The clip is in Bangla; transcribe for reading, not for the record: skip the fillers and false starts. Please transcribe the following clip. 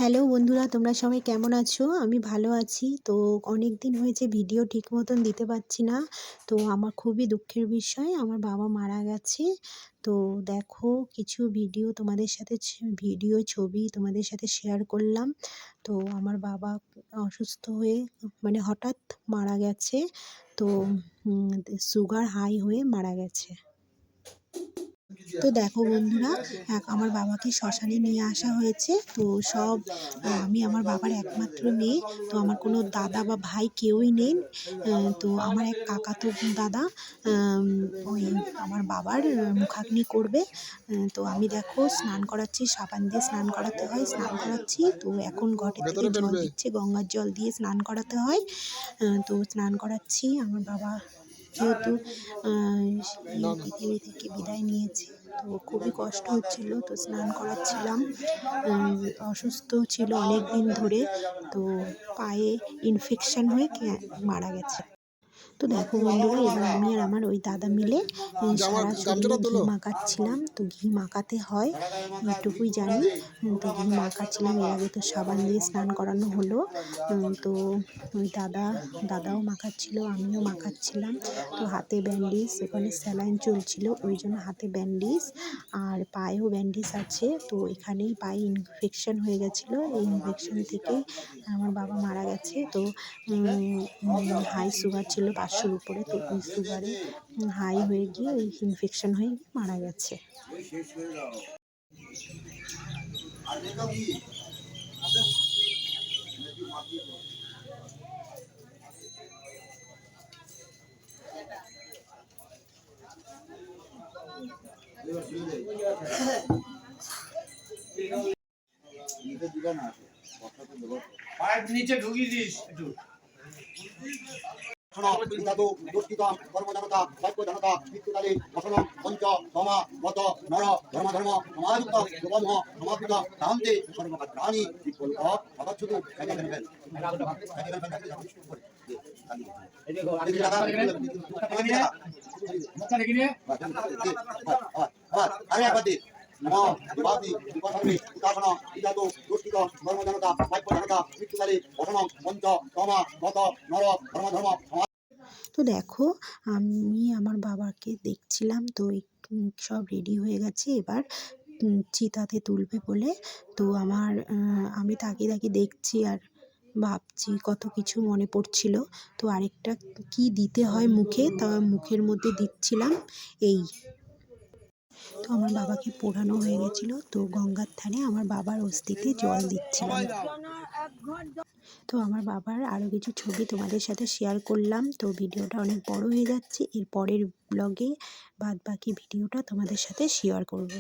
হ্যালো বন্ধুরা, তোমরা সবাই কেমন আছো? আমি ভালো আছি। তো অনেক দিন হয়েছে ভিডিও ঠিক মতন দিতে পারছি না। তো আমার খুবই দুঃখের বিষয়, আমার বাবা মারা গেছে। তো দেখো, কিছু ভিডিও তোমাদের সাথে ভিডিও ছবি তোমাদের সাথে শেয়ার করলাম। তো আমার বাবা অসুস্থ হয়ে মানে হঠাৎ মারা গেছে। তো সুগার হাই হয়ে মারা গেছে। তো দেখো বন্ধুরা, আমার বাবাকে শ্মশানে নিয়ে আসা হয়েছে। তো সব আমি আমার বাবার একমাত্র মেয়ে। তো আমার কোনো দাদা বা ভাই কেউই নেই। তো আমার এক কাকাতো দাদা আম ওই আমার বাবার মুখাগ্নি করবে। তো আমি দেখো স্নান করাচ্ছি, সাবান দিয়ে স্নান করাতে হয়, স্নান করাচ্ছি। তো এখন ঘটে থেকে জল দিচ্ছে, গঙ্গার জল দিয়ে স্নান করাতে হয়। তো স্নান করাচ্ছি। আমার বাবা যেহেতু এই পৃথিবী থেকে বিদায় নিয়েছে, তো খুবই কষ্ট হচ্ছিল। তো স্নান করাচ্ছিলাম। অসুস্থ ছিল অনেক দিন ধরে। তো পায়ে ইনফেকশন হয়ে মারা গেছে। তো দেখো বন্ধুরা, এবার আমি আর আমার ওই দাদা মিলে সারা শরীরে ঘি মাখাচ্ছিলাম। তো ঘি মাখাতে হয়, এইটুকুই জানি। তো ঘি মাখাচ্ছিলাম। এর আগে তো সাবান দিয়ে স্নান করানো হলো। তো ওই দাদাও মাখাচ্ছিল, আমিও মাখাচ্ছিলাম। তো হাতে ব্যান্ডেজ, ওখানে স্যালাইন চলছিল, ওই জন্য হাতে ব্যান্ডেজ আর পায়েও ব্যান্ডেজ আছে। তো এখানেই পায়ে ইনফেকশন হয়ে গেছিলো। এই ইনফেকশন থেকেই আমার বাবা মারা গেছে। তো হাই সুগার ছিল 500-র উপরে। তো ওই সুগারে হাই হয়ে গিয়ে ওই ইনফেকশন হয়ে মারা গেছে। নিচে ঢুকিয়ে দিস একটু। কর্মজনতা বাক্যজনতা মৃত্যুকালে বসন পঞ্চ সমা গত নর ধর্ম ধর্ম সমাযুক্ত যুগমহ সমাপিত শান্তি সর্বকাত্রাণি বিকল্প অবচ্ছুত কর্মজনতা বাক্যজনতা মৃত্যুকালে বসন পঞ্চ সমা গত নর ধর্ম ধর্ম। তো দেখো, আমি আমার বাবাকে দেখছিলাম। তো সব রেডি হয়ে গেছে, এবার চিতাতে তুলবে বলে। তো আমি তাকিয়ে তাকিয়ে দেখছি আর ভাবছি, কত কিছু মনে পড়ছিল। তো আরেকটা কি দিতে হয় মুখে, তা মুখের মধ্যে দিচ্ছিলাম এই। তো আমার বাবাকে পোড়ানো হয়ে গেছিলো। তো গঙ্গার ধারে আমার বাবার অস্থিতে জল দিচ্ছিলাম। তো আমার বাবার আরও কিছু ছবি তোমাদের সাথে শেয়ার করলাম। তো ভিডিওটা অনেক বড় হয়ে যাচ্ছে। এর পরের ব্লগে বাদ বাকি ভিডিওটা তোমাদের সাথে শেয়ার করব।